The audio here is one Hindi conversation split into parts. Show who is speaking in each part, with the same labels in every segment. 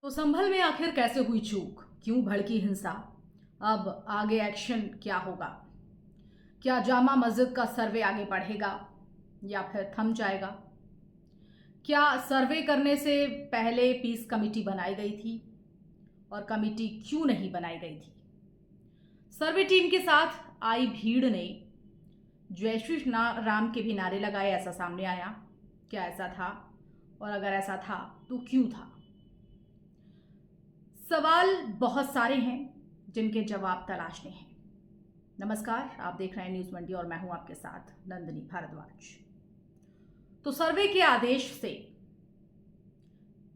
Speaker 1: तो संभल में आखिर कैसे हुई चूक? क्यों भड़की हिंसा? अब आगे एक्शन क्या होगा? क्या जामा मस्जिद का सर्वे आगे बढ़ेगा या फिर थम जाएगा? क्या सर्वे करने से पहले पीस कमेटी बनाई गई थी और कमेटी क्यों नहीं बनाई गई थी? सर्वे टीम के साथ आई भीड़ ने जय श्री राम के भी नारे लगाए, ऐसा सामने आया। क्या ऐसा था? और अगर ऐसा था तो क्यों था? सवाल बहुत सारे हैं जिनके जवाब तलाशने हैं। नमस्कार, आप देख रहे हैं न्यूज मंडी और मैं हूं आपके साथ नंदिनी भारद्वाज। तो सर्वे के आदेश से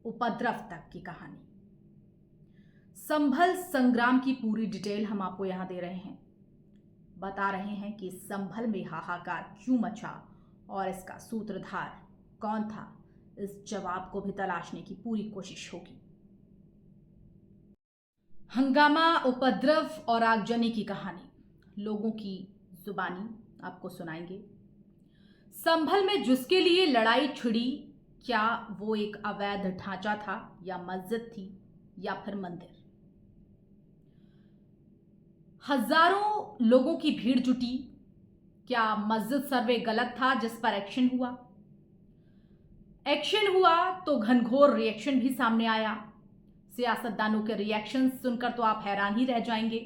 Speaker 1: उपद्रव तक की कहानी, संभल संग्राम की पूरी डिटेल हम आपको यहां दे रहे हैं। बता रहे हैं कि संभल में हाहाकार क्यों मचा और इसका सूत्रधार कौन था। इस जवाब को भी तलाशने की पूरी कोशिश होगी। हंगामा, उपद्रव और आगजनी की कहानी लोगों की जुबानी आपको सुनाएंगे। संभल में जिसके लिए लड़ाई छिड़ी, क्या वो एक अवैध ढांचा था या मस्जिद थी या फिर मंदिर? हजारों लोगों की भीड़ जुटी। क्या मस्जिद सर्वे गलत था जिस पर एक्शन हुआ? एक्शन हुआ तो घनघोर रिएक्शन भी सामने आया। सियासतदानों के रिएक्शन सुनकर तो आप हैरान ही रह जाएंगे।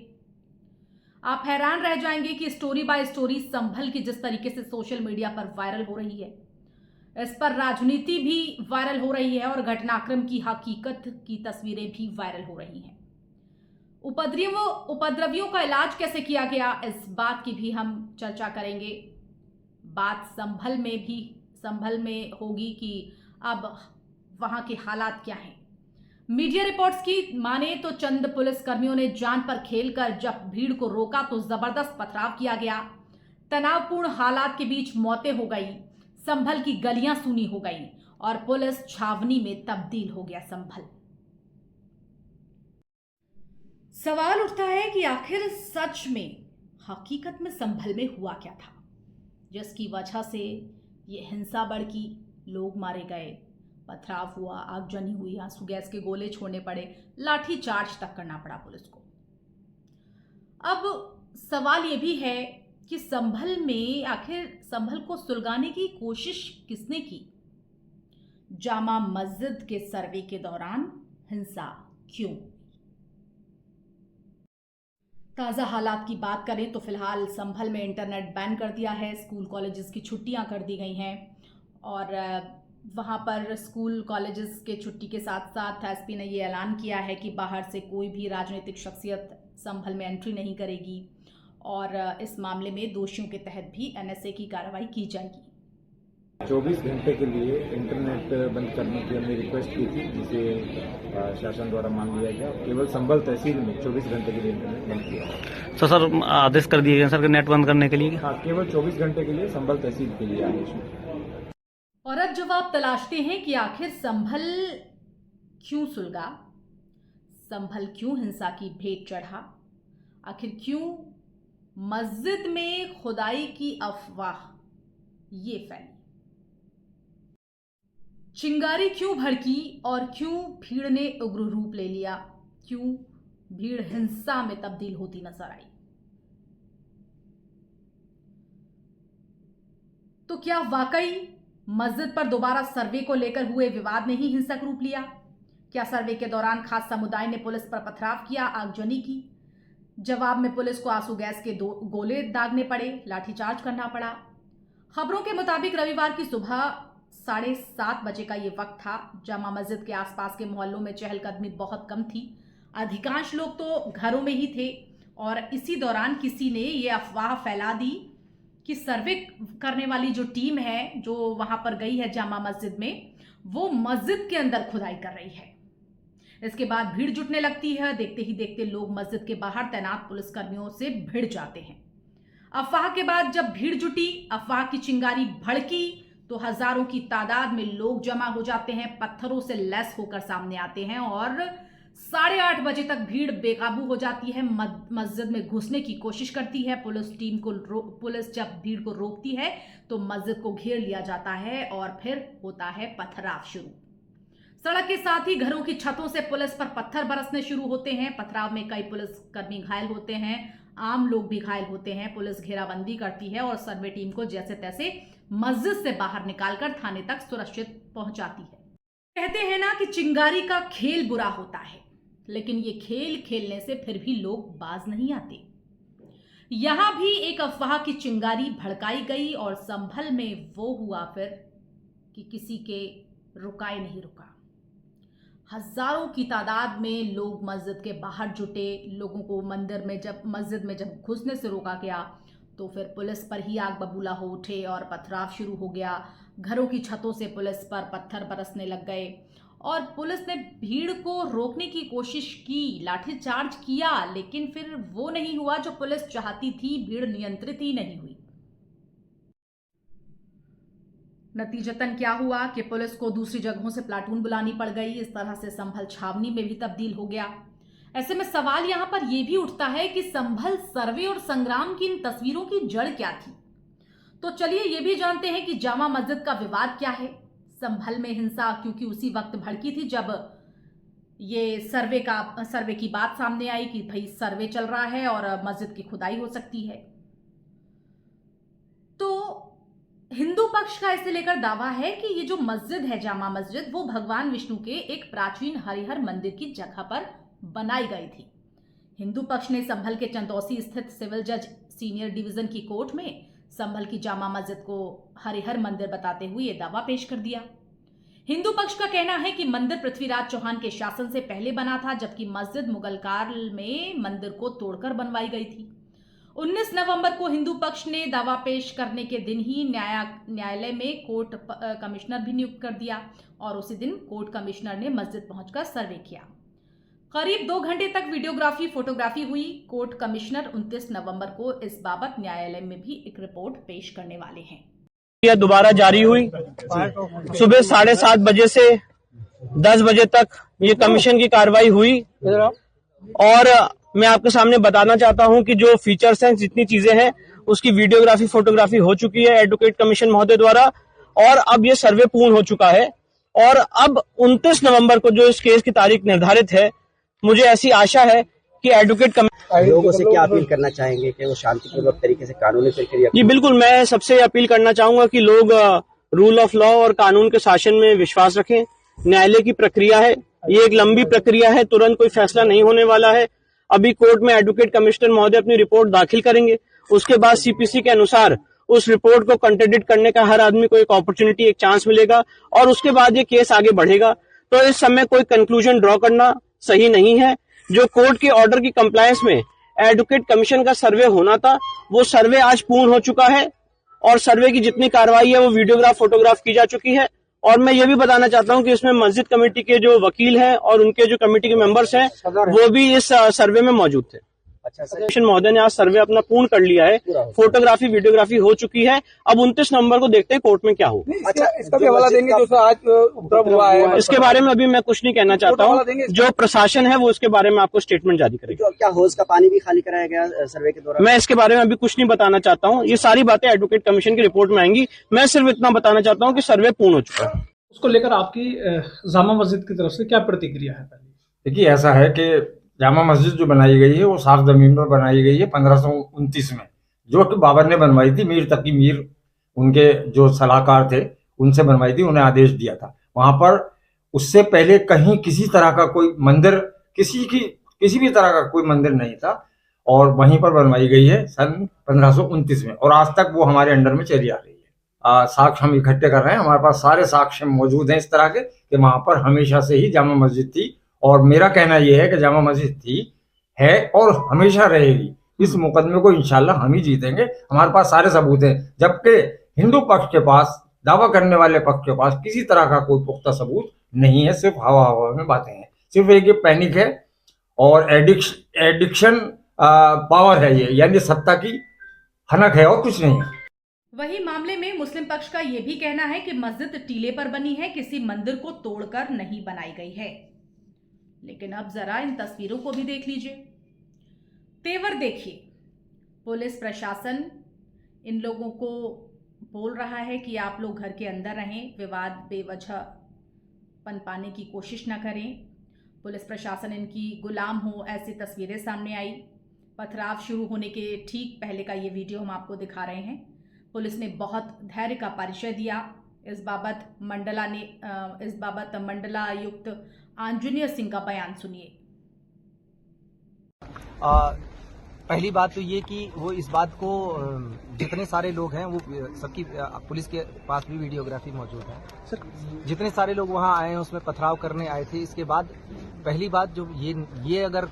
Speaker 1: आप हैरान रह जाएंगे कि स्टोरी बाय स्टोरी संभल की जिस तरीके से सोशल मीडिया पर वायरल हो रही है, इस पर राजनीति भी वायरल हो रही है और घटनाक्रम की हकीकत की तस्वीरें भी वायरल हो रही हैं। उपद्रवियों का इलाज कैसे किया गया, इस बात की भी हम चर्चा करेंगे। बात संभल में होगी कि अब वहां के हालात क्या हैं। मीडिया रिपोर्ट्स की माने तो चंद पुलिसकर्मियों ने जान पर खेलकर जब भीड़ को रोका तो जबरदस्त पथराव किया गया। तनावपूर्ण हालात के बीच मौतें हो गई, संभल की गलियां सूनी हो गई और पुलिस छावनी में तब्दील हो गया संभल। सवाल उठता है कि आखिर सच में हकीकत में संभल में हुआ क्या था जिसकी वजह से ये हिंसा भड़की, लोग मारे गए, पथराव हुआ, आगजनी हुई, आंसू गैस के गोले छोड़ने पड़े, लाठी चार्ज तक करना पड़ा पुलिस को। अब सवाल यह भी है कि संभल में आखिर संभल को सुलगाने की कोशिश किसने की? जामा मस्जिद के सर्वे के दौरान हिंसा क्यों? ताज़ा हालात की बात करें तो फिलहाल संभल में इंटरनेट बैन कर दिया है, स्कूल कॉलेजेस की छुट्टियां कर दी गई हैं और वहाँ पर स्कूल कॉलेजेस के छुट्टी के साथ साथ एसपी ने ये ऐलान किया है कि बाहर से कोई भी राजनीतिक शख्सियत संभल में एंट्री नहीं करेगी और इस मामले में दोषियों के तहत भी एनएसए की कार्रवाई की जाएगी।
Speaker 2: 24 घंटे के लिए इंटरनेट बंद करने की हमने रिक्वेस्ट की थी, जिसे शासन द्वारा मान लिया गया। केवल संभल तहसील में 24 घंटे के लिए इंटरनेट बंद किया।
Speaker 3: तो सर आदेश कर दिए गए सर नेट बंद करने के लिए?
Speaker 2: हाँ, केवल 24 घंटे के लिए संभल तहसील के लिए आदेश।
Speaker 1: और अब जवाब तलाशते हैं कि आखिर संभल क्यों सुलगा, संभल क्यों हिंसा की भेंट चढ़ा, आखिर क्यों मस्जिद में खुदाई की अफवाह ये फैली, चिंगारी क्यों भड़की और क्यों भीड़ ने उग्र रूप ले लिया, क्यों भीड़ हिंसा में तब्दील होती नजर आई। तो क्या वाकई मस्जिद पर दोबारा सर्वे को लेकर हुए विवाद ने ही हिंसक रूप लिया? क्या सर्वे के दौरान खास समुदाय ने पुलिस पर पथराव किया, आगजनी की? जवाब में पुलिस को आंसू गैस के गोले दागने पड़े, लाठीचार्ज करना पड़ा। खबरों के मुताबिक रविवार की सुबह 7:30 बजे का ये वक्त था। जामा मस्जिद के आसपास के मोहल्लों में चहलकदमी बहुत कम थी, अधिकांश लोग तो घरों में ही थे और इसी दौरान किसी ने ये अफवाह फैला दी कि सर्वे करने वाली जो टीम है जो वहां पर गई है जामा मस्जिद में, वो मस्जिद के अंदर खुदाई कर रही है। इसके बाद भीड़ जुटने लगती है। देखते ही देखते लोग मस्जिद के बाहर तैनात पुलिसकर्मियों से भिड़ जाते हैं। अफवाह के बाद जब भीड़ जुटी, अफवाह की चिंगारी भड़की तो हजारों की तादाद में लोग जमा हो जाते हैं, पत्थरों से लैस होकर सामने आते हैं और 8:30 बजे तक भीड़ बेकाबू हो जाती है। मस्जिद में घुसने की कोशिश करती है पुलिस जब भीड़ को रोकती है तो मस्जिद को घेर लिया जाता है और फिर होता है पथराव शुरू। सड़क के साथ ही घरों की छतों से पुलिस पर पत्थर बरसने शुरू होते हैं। पथराव में कई पुलिसकर्मी घायल होते हैं, आम लोग भी घायल होते हैं। पुलिस घेराबंदी करती है और सर्वे टीम को जैसे तैसे मस्जिद से बाहर निकालकर थाने तक सुरक्षित पहुंचाती है। कहते हैं ना कि चिंगारी का खेल बुरा होता है, लेकिन ये खेल खेलने से फिर भी लोग बाज नहीं आते। यहां भी एक अफवाह की चिंगारी भड़काई गई और संभल में वो हुआ फिर कि किसी के रुकाए नहीं रुका। हजारों की तादाद में लोग मस्जिद के बाहर जुटे। लोगों को मस्जिद में जब घुसने से रोका गया तो फिर पुलिस पर ही आग बबूला हो उठे और पथराव शुरू हो गया। घरों की छतों से पुलिस पर पत्थर बरसने लग गए और पुलिस ने भीड़ को रोकने की कोशिश की, लाठीचार्ज किया, लेकिन फिर वो नहीं हुआ जो पुलिस चाहती थी। भीड़ नियंत्रित ही नहीं हुई। नतीजतन क्या हुआ कि पुलिस को दूसरी जगहों से प्लाटून बुलानी पड़ गई। इस तरह से संभल छावनी में भी तब्दील हो गया। ऐसे में सवाल यहां पर यह भी उठता है कि संभल सर्वे और संग्राम की इन तस्वीरों की जड़ क्या थी। तो चलिए ये भी जानते हैं कि जामा मस्जिद का विवाद क्या है। संभल में हिंसा क्योंकि उसी वक्त भड़की थी जब ये सर्वे की बात सामने आई कि भाई सर्वे चल रहा है और मस्जिद की खुदाई हो सकती है। तो हिंदू पक्ष का इसे लेकर दावा है कि ये जो मस्जिद है जामा मस्जिद, वो भगवान विष्णु के एक प्राचीन हरिहर मंदिर की जगह पर बनाई गई थी। हिंदू पक्ष ने संभल के चंदौसी स्थित सिविल जज सीनियर डिवीजन की कोर्ट में संभल की जामा मस्जिद को हरिहर मंदिर बताते हुए यह दावा पेश कर दिया। हिंदू पक्ष का कहना है कि मंदिर पृथ्वीराज चौहान के शासन से पहले बना था, जबकि मस्जिद मुगल काल में मंदिर को तोड़कर बनवाई गई थी। 19 नवंबर को हिंदू पक्ष ने दावा पेश करने के दिन ही न्यायालय में कोर्ट कमिश्नर भी नियुक्त कर दिया और उसी दिन कोर्ट कमिश्नर ने मस्जिद पहुंचकर सर्वे किया। करीब 2 घंटे तक वीडियोग्राफी फोटोग्राफी हुई। कोर्ट कमिश्नर 29 नवंबर को इस बाबत न्यायालय में भी एक रिपोर्ट पेश करने वाले हैं।
Speaker 4: यह दोबारा जारी हुई। सुबह 7:30 बजे से 10 बजे तक ये कमीशन की कार्रवाई हुई और मैं आपके सामने बताना चाहता हूं कि जो फीचर्स हैं, जितनी चीजें हैं, उसकी वीडियोग्राफी फोटोग्राफी हो चुकी है एडवोकेट कमीशन महोदय द्वारा और अब ये सर्वे पूर्ण हो चुका है। और अब 29 नवंबर को जो इस केस की तारीख निर्धारित है, मुझे ऐसी आशा है कि एडवोकेट
Speaker 5: लोगों से क्या अपील करना चाहेंगे कि वो शांतिपूर्वक तरीके से कानूनी प्रक्रिया।
Speaker 4: जी बिल्कुल, मैं सबसे अपील करना चाहूंगा कि लोग रूल ऑफ लॉ और कानून के शासन में विश्वास रखें। न्यायालय की प्रक्रिया है, ये एक लंबी प्रक्रिया है, तुरंत कोई फैसला नहीं होने वाला है। अभी कोर्ट में एडवोकेट कमिश्नर महोदय अपनी रिपोर्ट दाखिल करेंगे, उसके बाद सीपीसी के अनुसार उस रिपोर्ट को कंट्राडिक्ट करने का हर आदमी को एक अपॉर्चुनिटी, एक चांस मिलेगा और उसके बाद ये केस आगे बढ़ेगा। तो इस समय कोई कंक्लूजन ड्रॉ करना सही नहीं है। जो कोर्ट के ऑर्डर की कंप्लायंस में एडवोकेट कमीशन का सर्वे होना था, वो सर्वे आज पूर्ण हो चुका है और सर्वे की जितनी कार्रवाई है वो वीडियोग्राफ फोटोग्राफ की जा चुकी है। और मैं ये भी बताना चाहता हूं कि इसमें मस्जिद कमेटी के जो वकील हैं और उनके जो कमेटी के मेंबर्स हैं वो भी इस सर्वे में मौजूद थे।
Speaker 5: अच्छा सर,
Speaker 4: कमीशन महोदय ने आज सर्वे अपना पूर्ण कर लिया है, फोटोग्राफी वीडियोग्राफी हो चुकी है। अब 29 नवंबर को देखते हैं कोर्ट में क्या होगा।
Speaker 6: अच्छा, इसका भी हवाला देंगे जो आज उपद्रव हुआ है।
Speaker 4: इसके बारे में अभी मैं कुछ नहीं कहना चाहता हूँ। जो प्रशासन है वो इसके बारे में आपको स्टेटमेंट जारी करेगा।
Speaker 5: क्या हौज का पानी भी खाली कराया गया सर्वे के दौरान?
Speaker 4: मैं इसके बारे में अभी कुछ नहीं बताना चाहता हूँ। ये सारी बातें एडवोकेट कमीशन की रिपोर्ट में आएंगी। मैं सिर्फ इतना बताना चाहता हूँ कि सर्वे पूर्ण हो चुका है।
Speaker 6: उसको लेकर आपकी जामा मस्जिद की तरफ से क्या प्रतिक्रिया है?
Speaker 7: देखिए, ऐसा है कि जामा मस्जिद जो बनाई गई है वो साफ जमीन पर बनाई गई है 1529 में, जो कि बाबर ने बनवाई थी। मीर तकी मीर उनके जो सलाहकार थे उनसे बनवाई थी, उन्हें आदेश दिया था। वहां पर उससे पहले कहीं किसी तरह का कोई मंदिर, किसी भी तरह का कोई मंदिर नहीं था और वहीं पर बनवाई गई है सन 1529 में और आज तक वो हमारे अंडर में चली आ रही है। साक्ष्य हम इकट्ठे कर रहे हैं, हमारे पास सारे साक्ष्य मौजूद हैं इस तरह के कि वहां पर हमेशा से ही जामा मस्जिद थी। और मेरा कहना यह है कि जामा मस्जिद थी, है और हमेशा रहेगी। इस मुकदमे को इंशाल्लाह हम ही जीतेंगे, हमारे पास सारे सबूत हैं। जबकि हिंदू पक्ष के पास, दावा करने वाले पक्ष के पास किसी तरह का कोई पुख्ता सबूत नहीं है, सिर्फ हवा हवा में बातें हैं। सिर्फ एक ये पैनिक है और एडिक्शन पावर है, ये यानी सत्ता की हनक है और कुछ नहीं है।
Speaker 1: वही मामले में मुस्लिम पक्ष का यह भी कहना है कि मस्जिद टीले पर बनी है, किसी मंदिर को तोड़कर नहीं बनाई गई है। लेकिन अब जरा इन तस्वीरों को भी देख लीजिए, तेवर देखिए। पुलिस प्रशासन इन लोगों को बोल रहा है कि आप लोग घर के अंदर रहें, विवाद बेवजह पनपाने की कोशिश न करें। पुलिस प्रशासन इनकी गुलाम हो, ऐसी तस्वीरें सामने आई। पथराव शुरू होने के ठीक पहले का ये वीडियो हम आपको दिखा रहे हैं। पुलिस ने बहुत धैर्य का परिचय दिया। इस बाबत मंडलायुक्त आंजनेय सिंह का बयान सुनिए।
Speaker 5: पहली बात तो ये कि वो इस बात को जितने सारे लोग हैं वो सबकी पुलिस के पास भी वीडियोग्राफी मौजूद है सर। जितने सारे लोग वहाँ आए हैं उसमें पथराव करने आए थे। इसके बाद पहली बात जो ये अगर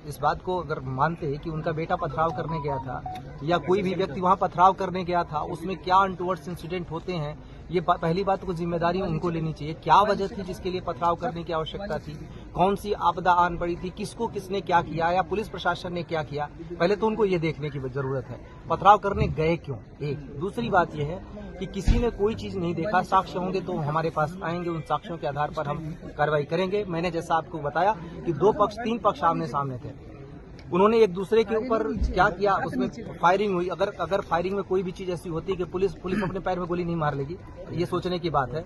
Speaker 5: इस बात को अगर मानते हैं कि उनका बेटा पथराव करने गया था या कोई भी व्यक्ति वहाँ पथराव करने गया था, उसमें क्या अनटुवर्ड्स इंसिडेंट होते हैं, ये पहली बात को जिम्मेदारी उनको लेनी चाहिए। क्या वजह थी जिसके लिए पथराव करने की आवश्यकता थी, कौन सी आपदा आन पड़ी थी, किसको किसने क्या किया या पुलिस प्रशासन ने क्या किया, पहले तो उनको ये देखने की जरूरत है। पथराव करने गए क्यों, एक। दूसरी बात यह है कि किसी ने कोई चीज नहीं देखा, साक्ष्य होंगे तो हमारे पास आएंगे, उन साक्ष्यों के आधार पर हम कार्रवाई करेंगे। मैंने जैसा आपको बताया कि 3 पक्ष आमने सामने थे, उन्होंने एक दूसरे के ऊपर क्या किया, उसमें फायरिंग हुई। अगर फायरिंग में कोई भी चीज ऐसी होती है कि पुलिस अपने पैर में गोली नहीं मार लेगी, ये सोचने की बात है।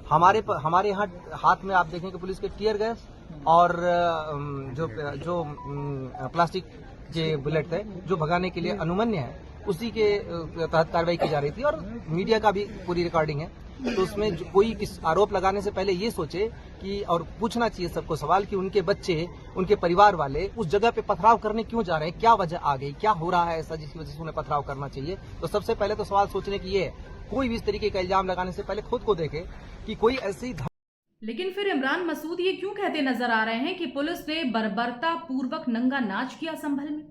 Speaker 5: हमारे यहाँ हाथ में आप देखेंगे पुलिस के टीयर गैस और जो प्लास्टिक के बुलेट है जो भगाने के लिए अनुमन्य है, उसी के तहत कार्रवाई की जा रही थी और मीडिया का भी पूरी रिकॉर्डिंग है। तो उसमें कोई किस आरोप लगाने से पहले ये सोचे कि और पूछना चाहिए सबको सवाल कि उनके बच्चे, उनके परिवार वाले उस जगह पे पथराव करने क्यों जा रहे हैं, क्या वजह आ गई, क्या हो रहा है ऐसा जिसकी वजह से उन्हें पथराव करना चाहिए। तो सबसे पहले तो सवाल सोचने की ये है, कोई भी इस तरीके का इल्जाम लगाने से पहले खुद को देखे कि कोई ऐसी।
Speaker 1: लेकिन फिर इमरान मसूद ये क्यों कहते नजर आ रहे हैं कि पुलिस ने बर्बरता पूर्वक नंगा नाच किया संभल में?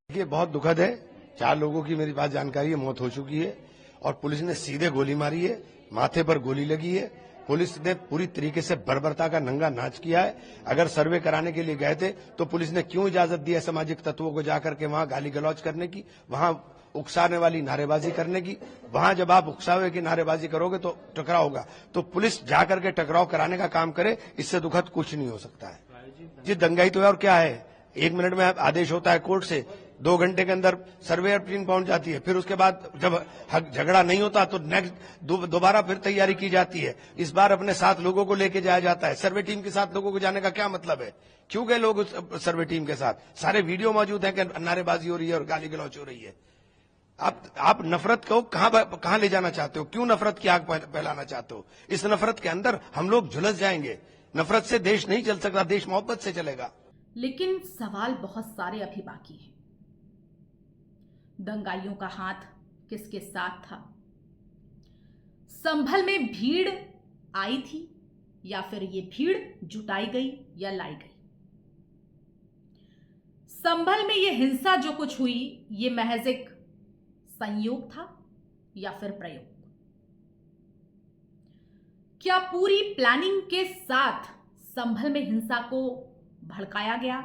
Speaker 8: ये बहुत दुखद है। 4 लोगों की मेरी पास जानकारी है मौत हो चुकी है और पुलिस ने सीधे गोली मारी है, माथे पर गोली लगी है। पुलिस ने पूरी तरीके से बर्बरता का नंगा नाच किया है। अगर सर्वे कराने के लिए गए थे तो पुलिस ने क्यों इजाजत दी है सामाजिक तत्वों को जाकर के वहां गाली गलौज करने की, वहां उकसाने वाली नारेबाजी करने की। वहां जब आप उकसावे की नारेबाजी करोगे तो टकराव होगा, तो पुलिस जाकर के टकराव कराने का काम करे, इससे दुखद कुछ नहीं हो सकता है। जी दंगाई तो है और क्या है, 1 मिनट में आदेश होता है कोर्ट से, 2 घंटे के अंदर सर्वेयर टीम पहुंच जाती है, फिर उसके बाद जब झगड़ा नहीं होता तो नेक्स्ट दोबारा फिर तैयारी की जाती है। इस बार अपने साथ लोगों को लेके जाया जाता है। सर्वे टीम के साथ लोगों को जाने का क्या मतलब है, क्यों गए लोग उस सर्वे टीम के साथ? सारे वीडियो मौजूद है कि नारेबाजी हो रही है और गाली गलौज हो रही है। आप नफरत को कहां ले जाना चाहते हो, क्यों नफरत की आग फैलाना चाहते हो? इस नफरत के अंदर हम लोग झुलस जाएंगे। नफरत से देश नहीं चल सकता, देश मोहब्बत से चलेगा।
Speaker 1: लेकिन सवाल बहुत सारे अभी बाकी हैं। दंगाइयों का हाथ किसके साथ था? संभल में भीड़ आई थी या फिर ये भीड़ जुटाई गई या लाई गई? संभल में ये हिंसा जो कुछ हुई, ये महज एक संयोग था या फिर प्रयोग? क्या पूरी प्लानिंग के साथ संभल में हिंसा को भड़काया गया,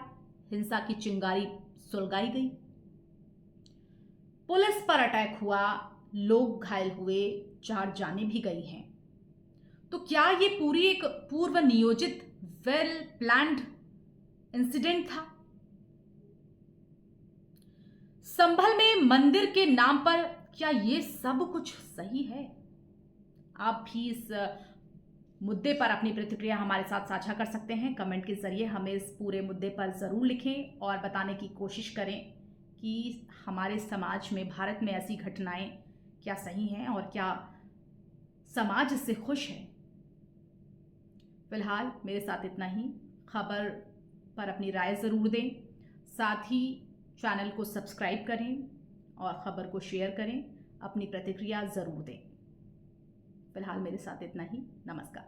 Speaker 1: हिंसा की चिंगारी सुलगाई गई? पुलिस पर अटैक हुआ, लोग घायल हुए, 4 जानें भी गई हैं। तो क्या ये पूरी एक पूर्व नियोजित वेल प्लान्ड इंसिडेंट था? संभल में मंदिर के नाम पर क्या ये सब कुछ सही है? आप भी इस मुद्दे पर अपनी प्रतिक्रिया हमारे साथ साझा कर सकते हैं। कमेंट के जरिए हमें इस पूरे मुद्दे पर जरूर लिखें और बताने की कोशिश करें कि हमारे समाज में, भारत में ऐसी घटनाएं क्या सही हैं और क्या समाज इससे खुश है। फिलहाल मेरे साथ इतना ही। खबर पर अपनी राय ज़रूर दें, साथ ही चैनल को सब्सक्राइब करें और ख़बर को शेयर करें, अपनी प्रतिक्रिया ज़रूर दें। फिलहाल मेरे साथ इतना ही। नमस्कार।